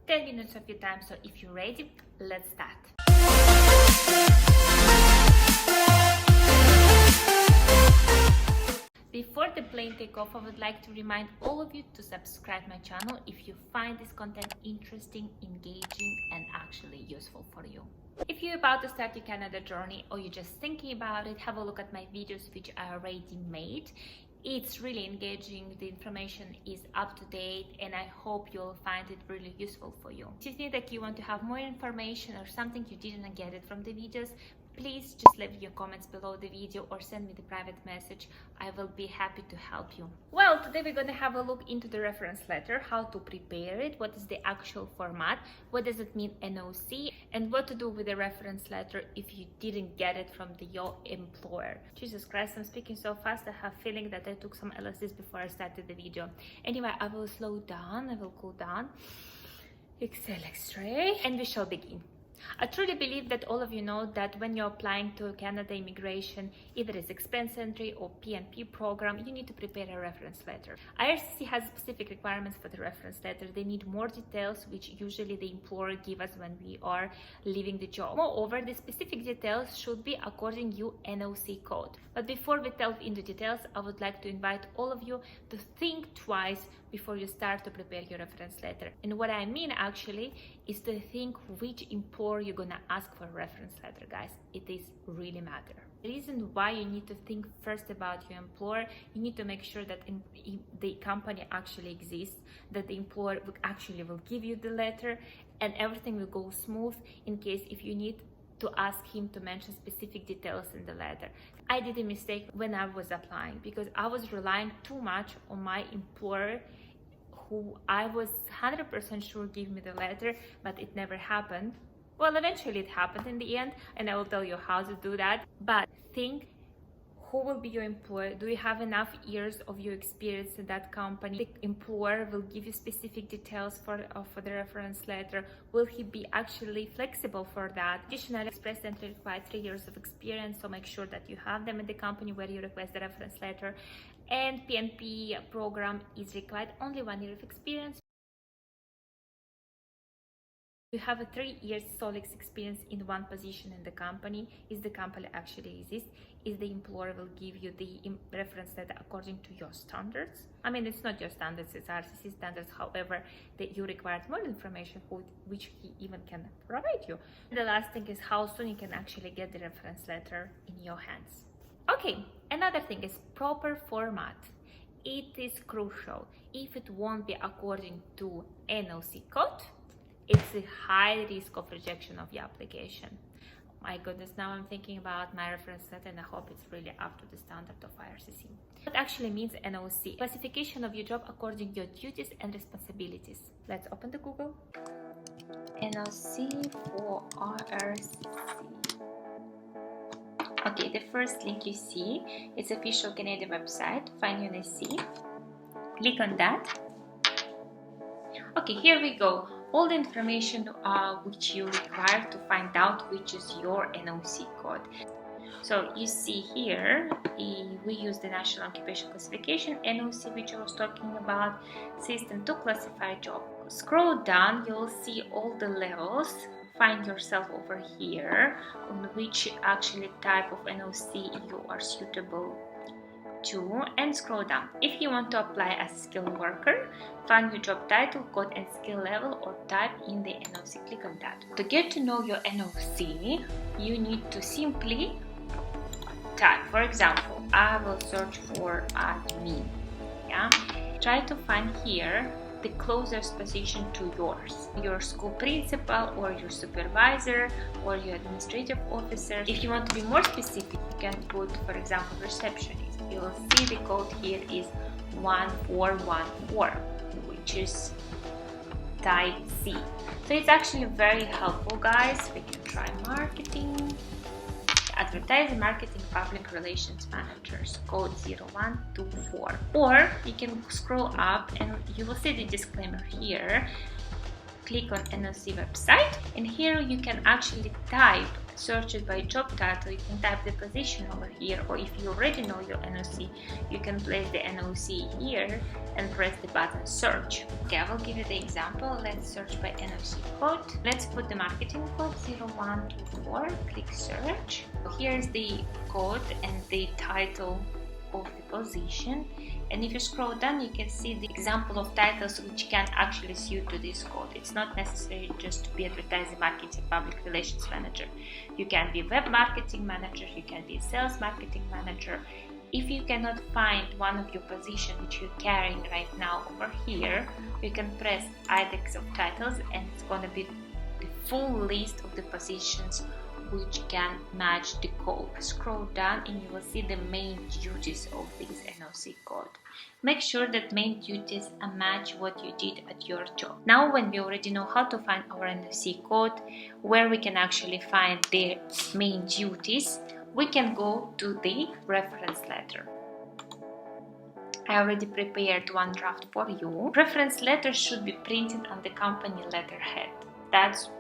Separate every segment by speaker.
Speaker 1: 10 minutes of your time. So if you're ready, let's start. Before the plane take off, I would like to remind all of you to subscribe my channel if you find this content interesting, engaging, and actually useful for you. If you're about to start your Canada journey or you're just thinking about it, have a look at my videos which I already made. It's really engaging, the information is up to date, and I hope you'll find it really useful for you. If you think that you want to have more information or something you didn't get it from the videos, please just leave your comments below the video or send me the private message. I will be happy to help you. Well, today we're going to have a look into the reference letter, how to prepare it, what is the actual format, what does it mean NOC, and what to do with the reference letter if you didn't get it from your employer. Jesus Christ, I'm speaking so fast, I have a feeling that I took some LSDs before I started the video. Anyway, I will slow down, I will cool down. Exhale, extray, and we shall begin. I truly believe that all of you know that when you're applying to Canada immigration, either as expense entry or PNP program, you need to prepare a reference letter. IRCC has specific requirements for the reference letter. They need more details, which usually the employer gives us when we are leaving the job. Moreover, the specific details should be according to NOC code. But before we delve into details, I would like to invite all of you to think twice before you start to prepare your reference letter. And what I mean actually is to think which employer you're gonna ask for a reference letter, guys. It is really matter. The reason why you need to think first about your employer, you need to make sure that the company actually exists, that the employer will give you the letter, and everything will go smooth in case if you need to ask him to mention specific details in the letter. I did a mistake when I was applying because I was relying too much on my employer, who I was 100% sure gave me the letter, but it never happened. Well, eventually it happened in the end, and I will tell you how to do that. But think, who will be your employer? Do you have enough years of your experience in that company? The employer will give you specific details for the reference letter. Will he be actually flexible for that? Additionally, express entry requires 3 years of experience, so make sure that you have them in the company where you request the reference letter. And PNP program is required only 1 year of experience. You have a 3 years solid experience in one position in the company. Is the company actually exists? Is the employer will give you the reference letter according to your standards? I mean, it's not your standards, it's IRCC standards. However, that you require more information which he even can provide you. And the last thing is how soon you can actually get the reference letter in your hands. Okay, another thing is proper format. It is crucial. If it won't be according to NOC code, it's a high risk of rejection of your application. My goodness, now I'm thinking about my reference letter and I hope it's really up to the standard of IRCC. What actually means NOC? Classification of your job according to your duties and responsibilities. Let's open the Google. NOC for IRCC. Okay, the first link you see, it's official Canadian website, find NOC. Click on that. Okay, here we go. All the information which you require to find out which is your NOC code. So you see here, we use the National Occupation Classification, NOC, which I was talking about, system to classify job. Scroll down, you'll see all the levels. Find yourself over here on which actually type of NOC you are suitable to, and scroll down. If you want to apply as a skilled worker, find your job title, code, and skill level, or type in the NOC. Click on that. To get to know your NOC, you need to simply type. For example, I will search for admin. Yeah, try to find here the closest position to yours, your school principal or your supervisor or your administrative officer. If you want to be more specific, you can put, for example, receptionist. You will see the code here is 1414, which is type C. So it's actually very helpful, guys. We can try marketing, advertising, marketing, public relations managers, code 0124. Or you can scroll up and you will see the disclaimer here. Click on NOC website, and here you can actually type search it by job title, you can type the position over here, or if you already know your NOC, you can place the NOC here and press the button search. Okay, I will give you the example. Let's search by NOC code. Let's put the marketing code 0124, click search. Here's the code and the title of the position, and if you scroll down you can see the example of titles which can actually suit to this code. It's not necessary just to be advertising, marketing, public relations manager. You can be web marketing manager, you can be sales marketing manager. If you cannot find one of your positions which you're carrying right now over here, you can press index of titles and it's going to be the full list of the positions which can match the code. Scroll down and you will see the main duties of this NOC code. Make sure that main duties match what you did at your job. Now when we already know how to find our NOC code, where we can actually find the main duties, we can go to the reference letter. I already prepared one draft for you. Reference letter should be printed on the company letterhead. That's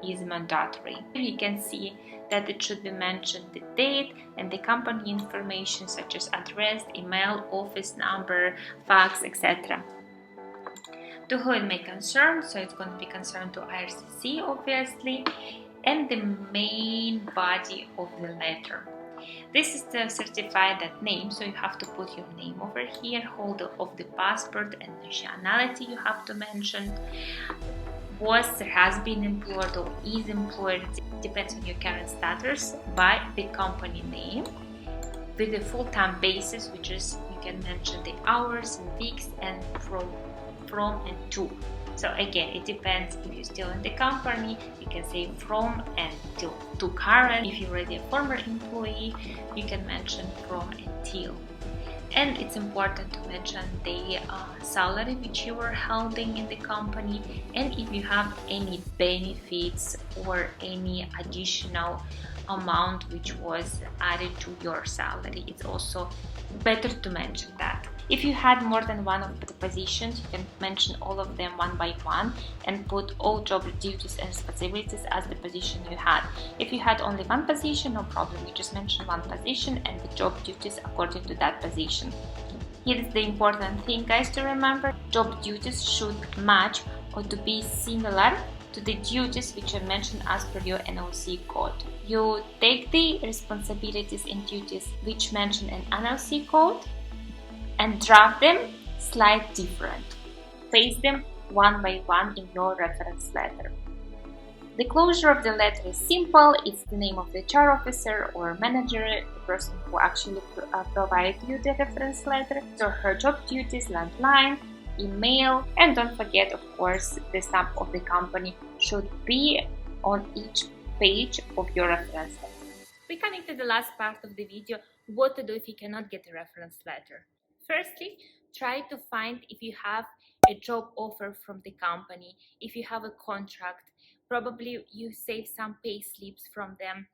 Speaker 1: is mandatory. You can see that it should be mentioned the date and the company information such as address, email, office number, fax, etc. To who it may concern, so it's going to be concerned to IRCC obviously, and the main body of the letter. This is the certified name, so you have to put your name over here, holder of the passport and nationality you have to mention. Was, has been employed or is employed, depends on your current status, by the company name with a full-time basis, which is you can mention the hours and weeks and from and to. So again, it depends. If you're still in the company, you can say from and to current. If you're already a former employee, you can mention from and till. And it's important to mention the salary which you were holding in the company, and if you have any benefits or any additional amount which was added to your salary. It's also better to mention that. If you had more than one of the positions, you can mention all of them one by one and put all job duties and responsibilities as the position you had. If you had only one position, no problem, you just mention one position and the job duties according to that position. Here is the important thing, guys, to remember. Job duties should match or to be similar to the duties which are mentioned as per your NOC code. You take the responsibilities and duties which mention an NOC code and draft them slightly different. Paste them one by one in your reference letter. The closure of the letter is simple. It's the name of the HR officer or manager, the person who actually provided you the reference letter, so her job duties, landline, email, and don't forget, of course, the stamp of the company should be on each page of your reference letter. We're coming to the last part of the video, what to do if you cannot get a reference letter. Firstly, try to find if you have a job offer from the company, if you have a contract, probably you save some pay slips from them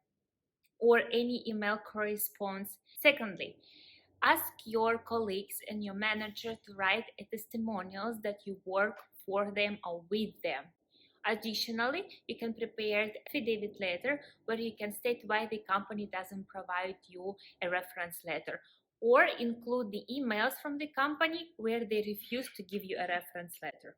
Speaker 1: or any email correspondence. Secondly, ask your colleagues and your manager to write a testimonials that you work for them or with them. Additionally, you can prepare an affidavit letter where you can state why the company doesn't provide you a reference letter, or include the emails from the company where they refuse to give you a reference letter.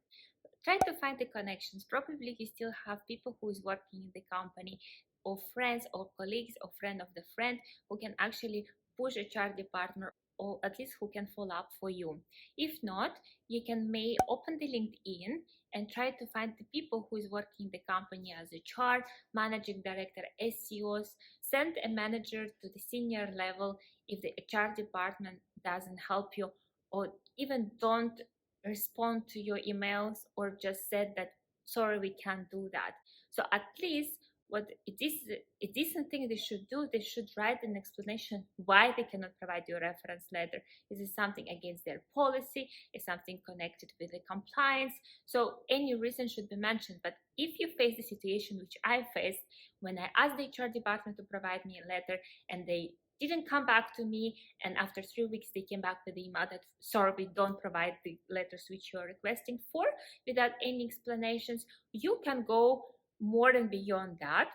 Speaker 1: Try to find the connections. Probably you still have people who is working in the company, or friends or colleagues or friend of the friend who can actually push HR department, or at least who can follow up for you. If not, you can open the LinkedIn and try to find the people who is working in the company as HR, managing director, SEOs. Send a manager to the senior level if the HR department doesn't help you, or even don't respond to your emails, or just said that sorry, we can't do that. So at least what it is a decent thing they should do, they should write an explanation why they cannot provide you a reference letter. Is it something against their policy? Is something connected with the compliance? So any reason should be mentioned. But if you face the situation which I faced when I asked the HR department to provide me a letter and they didn't come back to me, and after 3 weeks they came back with the email that sorry, we don't provide the letters which you are requesting for, without any explanations, you can go more and beyond that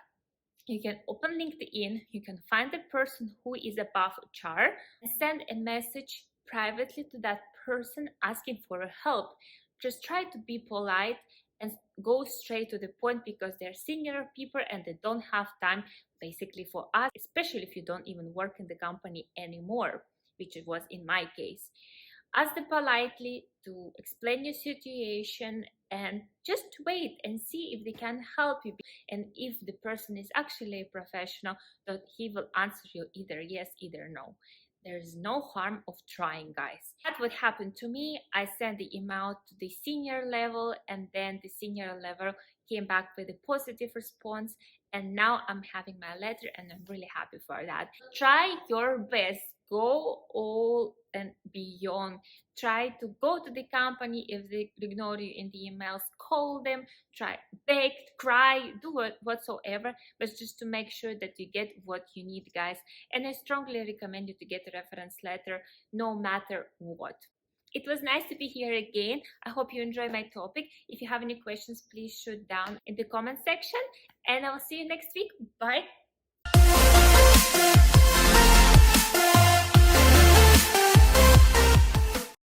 Speaker 1: You can open LinkedIn, you can find the person who is above HR and send a message privately to that person asking for help. Just try to be polite and go straight to the point, because they're senior people and they don't have time basically for us, especially if you don't even work in the company anymore, which it was in my case. Ask them politely to explain your situation and just wait and see if they can help you. And if the person is actually a professional, that he will answer you either yes, either no. There is no harm of trying, guys. That's what happened to me. I sent the email to the senior level, and then the senior level came back with a positive response, and now I'm having my letter and I'm really happy for that. Try your best, go all and beyond. Try to go to the company. If they ignore you in the emails, call them, try, beg, cry, do it whatsoever, but just to make sure that you get what you need, guys. And I strongly recommend you to get a reference letter no matter what. It was nice to be here again. I hope you enjoy my topic. If you have any questions, please shoot down in the comment section, and I will see you next week. Bye.